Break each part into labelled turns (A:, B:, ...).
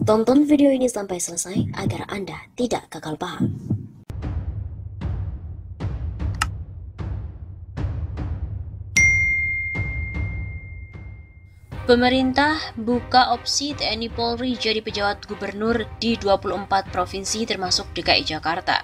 A: Tonton video ini sampai selesai agar Anda tidak gagal paham.
B: Pemerintah buka opsi TNI Polri jadi pejabat gubernur di 24 provinsi termasuk DKI Jakarta.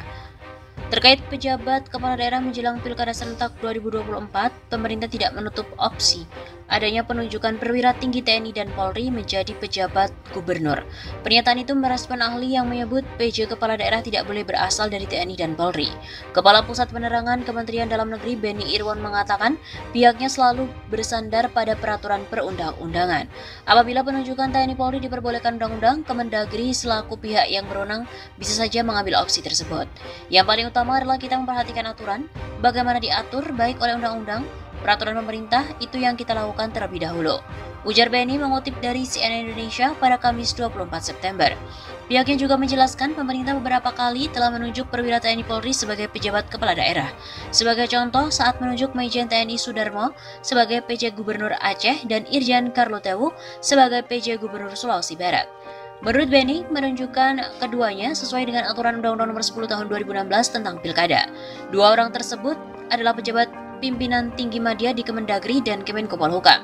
B: Terkait pejabat kepala daerah menjelang Pilkada serentak 2024, pemerintah tidak menutup opsi adanya penunjukan perwira tinggi TNI dan Polri menjadi pejabat gubernur. Pernyataan itu merespon ahli yang menyebut PJ kepala daerah tidak boleh berasal dari TNI dan Polri. Kepala Pusat Penerangan Kementerian Dalam Negeri Beni Irwan mengatakan pihaknya selalu bersandar pada peraturan perundang-undangan. Apabila penunjukan TNI Polri diperbolehkan undang-undang, Kemendagri selaku pihak yang berwenang bisa saja mengambil opsi tersebut. Yang paling utama adalah kita memperhatikan aturan, bagaimana diatur baik oleh undang-undang, peraturan pemerintah, itu yang kita lakukan terlebih dahulu. Ujar Beni mengutip dari CNN Indonesia pada Kamis 24 September. Pihaknya juga menjelaskan pemerintah beberapa kali telah menunjuk perwira TNI Polri sebagai pejabat kepala daerah. Sebagai contoh, saat menunjuk Majen TNI Sudarmo sebagai PJ Gubernur Aceh dan Irjen Karlotewu sebagai PJ Gubernur Sulawesi Barat. Menurut Beni, menunjukkan keduanya sesuai dengan aturan Undang-Undang Nomor 10 Tahun 2016 tentang Pilkada. Dua orang tersebut adalah pejabat pimpinan tinggi media di Kemendagri dan Kemenko Polhukam.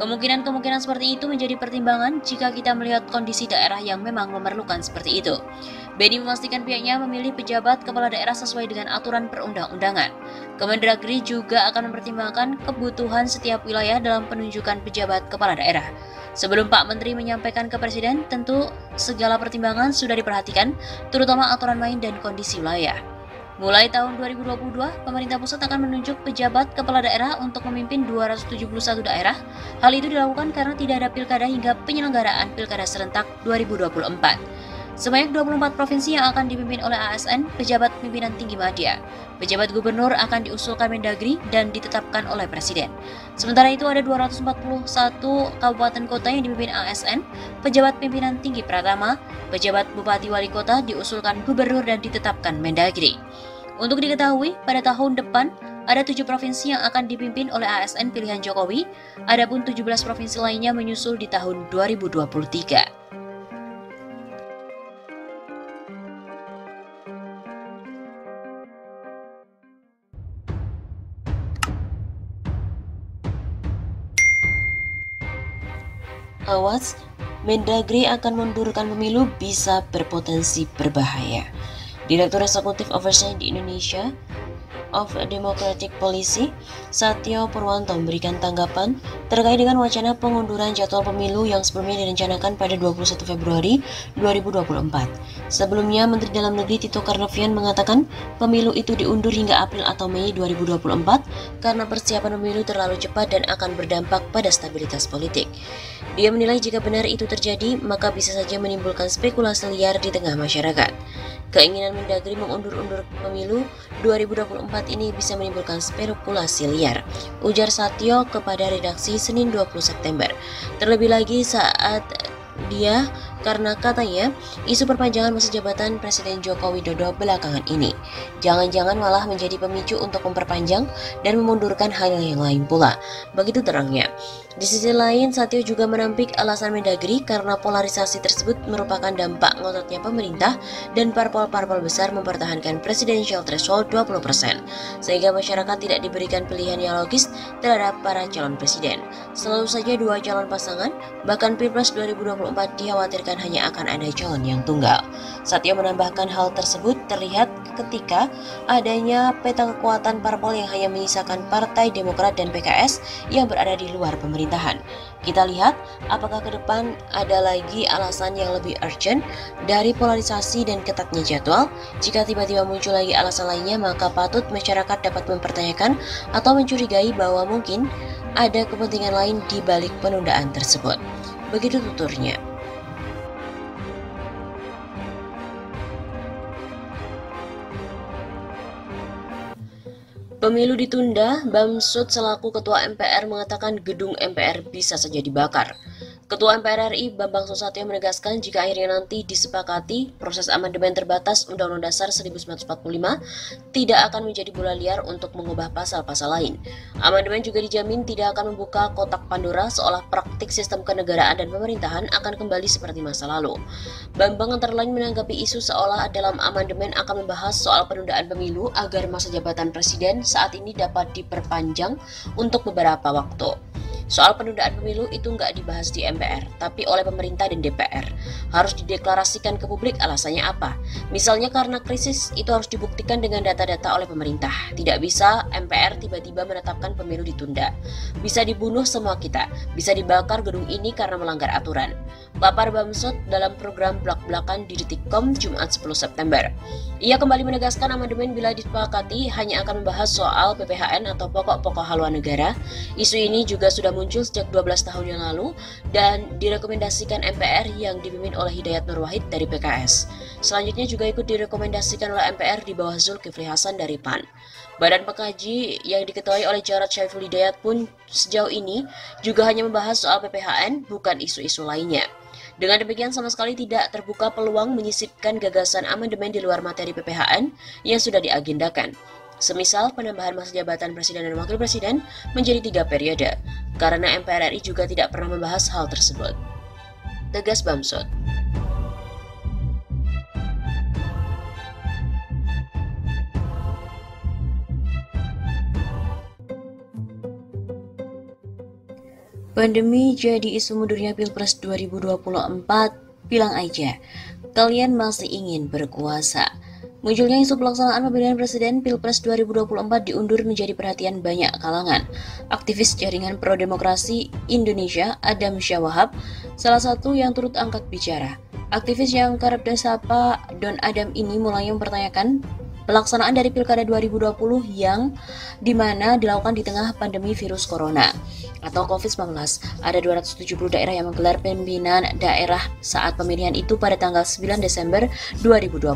B: Kemungkinan seperti itu menjadi pertimbangan jika kita melihat kondisi daerah yang memang memerlukan seperti itu. Beni memastikan pihaknya memilih pejabat kepala daerah sesuai dengan aturan perundang-undangan. Kemendagri juga akan mempertimbangkan kebutuhan setiap wilayah dalam penunjukan pejabat kepala daerah. Sebelum Pak Menteri menyampaikan ke Presiden, tentu segala pertimbangan sudah diperhatikan, terutama aturan main dan kondisi wilayah. Mulai tahun 2022, pemerintah pusat akan menunjuk pejabat kepala daerah untuk memimpin 271 daerah. Hal itu dilakukan karena tidak ada pilkada hingga penyelenggaraan Pilkada serentak 2024. Sebanyak 24 provinsi yang akan dipimpin oleh ASN, pejabat pimpinan tinggi media. Pejabat gubernur akan diusulkan Mendagri dan ditetapkan oleh Presiden. Sementara itu ada 241 kabupaten kota yang dipimpin ASN, pejabat pimpinan tinggi Pratama, pejabat bupati wali kota diusulkan gubernur dan ditetapkan Mendagri. Untuk diketahui, pada tahun depan ada 7 provinsi yang akan dipimpin oleh ASN pilihan Jokowi, adapun 17 provinsi lainnya menyusul di tahun 2023. Awas, Mendagri akan mundurkan pemilu bisa berpotensi berbahaya. Direktur Eksekutif Oversight di Indonesia of Democratic Policy, Satyo Purwanto memberikan tanggapan terkait dengan wacana pengunduran jadwal pemilu yang sebelumnya direncanakan pada 21 Februari 2024. Sebelumnya, Menteri Dalam Negeri Tito Karnavian mengatakan pemilu itu diundur hingga April atau Mei 2024 karena persiapan pemilu terlalu cepat dan akan berdampak pada stabilitas politik. Dia menilai jika benar itu terjadi, maka bisa saja menimbulkan spekulasi liar di tengah masyarakat. Keinginan Mendagri mengundur-undur pemilu 2024 ini bisa menimbulkan spekulasi liar, ujar Satyo kepada redaksi Senin 20 September. Terlebih lagi saat dia karena katanya isu perpanjangan masa jabatan Presiden Joko Widodo belakangan ini jangan-jangan malah menjadi pemicu untuk memperpanjang dan memundurkan hal yang lain pula. Begitu terangnya. Di sisi lain, Satyo juga menampik alasan Mendagri karena polarisasi tersebut merupakan dampak ngototnya pemerintah dan parpol-parpol besar mempertahankan presidential threshold 20%, sehingga masyarakat tidak diberikan pilihan yang logis terhadap para calon presiden. Selalu saja dua calon pasangan, bahkan Pilpres 2024 dikhawatirkan hanya akan ada calon yang tunggal. Satyo menambahkan hal tersebut terlihat ketika adanya peta kekuatan parpol yang hanya menyisakan Partai Demokrat dan PKS yang berada di luar pemerintahan. Kita lihat apakah ke depan ada lagi alasan yang lebih urgent dari polarisasi dan ketatnya jadwal. Jika tiba-tiba muncul lagi alasan lainnya, maka patut masyarakat dapat mempertanyakan atau mencurigai bahwa mungkin ada kepentingan lain di balik penundaan tersebut. Begitu tuturnya. Pemilu ditunda, Bamsud selaku Ketua MPR mengatakan gedung MPR bisa saja dibakar. Ketua MPR RI Bambang Susatyo menegaskan jika akhirnya nanti disepakati, proses amandemen terbatas Undang-Undang Dasar 1945 tidak akan menjadi bola liar untuk mengubah pasal-pasal lain. Amandemen juga dijamin tidak akan membuka kotak Pandora seolah praktik sistem kenegaraan dan pemerintahan akan kembali seperti masa lalu. Bambang antara lain menanggapi isu seolah dalam amandemen akan membahas soal penundaan pemilu agar masa jabatan presiden saat ini dapat diperpanjang untuk beberapa waktu. Soal penundaan pemilu itu nggak dibahas di MPR, tapi oleh pemerintah dan DPR. Harus dideklarasikan ke publik, alasannya apa? Misalnya karena krisis, itu harus dibuktikan dengan data-data oleh pemerintah. Tidak bisa MPR tiba-tiba menetapkan pemilu ditunda. Bisa dibunuh semua kita, bisa dibakar gedung ini karena melanggar aturan. Papar Bamsud dalam program Blak-Blakan di Detikcom Jumat 10 September. Ia kembali menegaskan amandemen bila disepakati hanya akan membahas soal PPHN atau pokok-pokok haluan negara. Isu ini juga sudah muncul sejak 12 tahun yang lalu dan direkomendasikan MPR yang dipimpin oleh Hidayat Nur Wahid dari PKS. Selanjutnya juga ikut direkomendasikan oleh MPR di bawah Zulkifli Hasan dari PAN. Badan pengkaji yang diketuai oleh Jarod Syaiful Hidayat pun sejauh ini juga hanya membahas soal PPHN, bukan isu-isu lainnya. Dengan demikian sama sekali tidak terbuka peluang menyisipkan gagasan amandemen di luar materi PPHN yang sudah diagendakan. Semisal penambahan masa jabatan presiden dan wakil presiden menjadi 3 periode, karena MPR RI juga tidak pernah membahas hal tersebut. Tegas Bamsud. Pandemi jadi isu mundurnya Pilpres 2024, bilang aja, kalian masih ingin berkuasa. Munculnya isu pelaksanaan pemilihan presiden Pilpres 2024 diundur menjadi perhatian banyak kalangan. Aktivis jaringan pro-demokrasi Indonesia, Adam Syawahab, salah satu yang turut angkat bicara. Aktivis yang kerap disapa Don Adam ini mulai mempertanyakan pelaksanaan dari Pilkada 2020 yang dimana dilakukan di tengah pandemi virus corona atau COVID-19. Ada 270 daerah yang menggelar pemilihan daerah saat pemilihan itu pada tanggal 9 Desember 2020.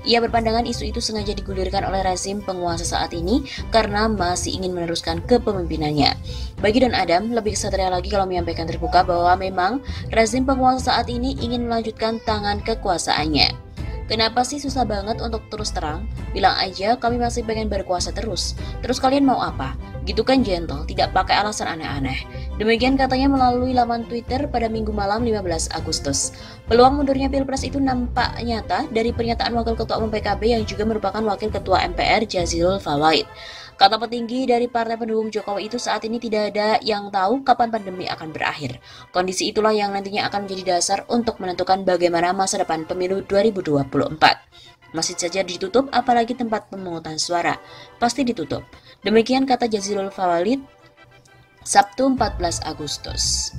B: Ia berpandangan isu itu sengaja digulirkan oleh rezim penguasa saat ini karena masih ingin meneruskan kepemimpinannya. Bagi Don Adam, lebih kesatria lagi kalau menyampaikan terbuka bahwa memang rezim penguasa saat ini ingin melanjutkan tangan kekuasaannya. Kenapa sih susah banget untuk terus terang? Bilang aja kami masih pengen berkuasa terus. Terus kalian mau apa? Gitu kan gentle, tidak pakai alasan aneh-aneh. Demikian katanya melalui laman Twitter pada Minggu malam 15 Agustus. Peluang mundurnya Pilpres itu nampak nyata dari pernyataan Wakil Ketua Umum PKB yang juga merupakan Wakil Ketua MPR Jazilul Fawait. Kata petinggi dari partai pendukung Jokowi itu saat ini tidak ada yang tahu kapan pandemi akan berakhir. Kondisi itulah yang nantinya akan menjadi dasar untuk menentukan bagaimana masa depan pemilu 2024. Masih saja ditutup, apalagi tempat pemungutan suara. Pasti ditutup. Demikian kata Jazilul Fawait, Sabtu 14 Agustus.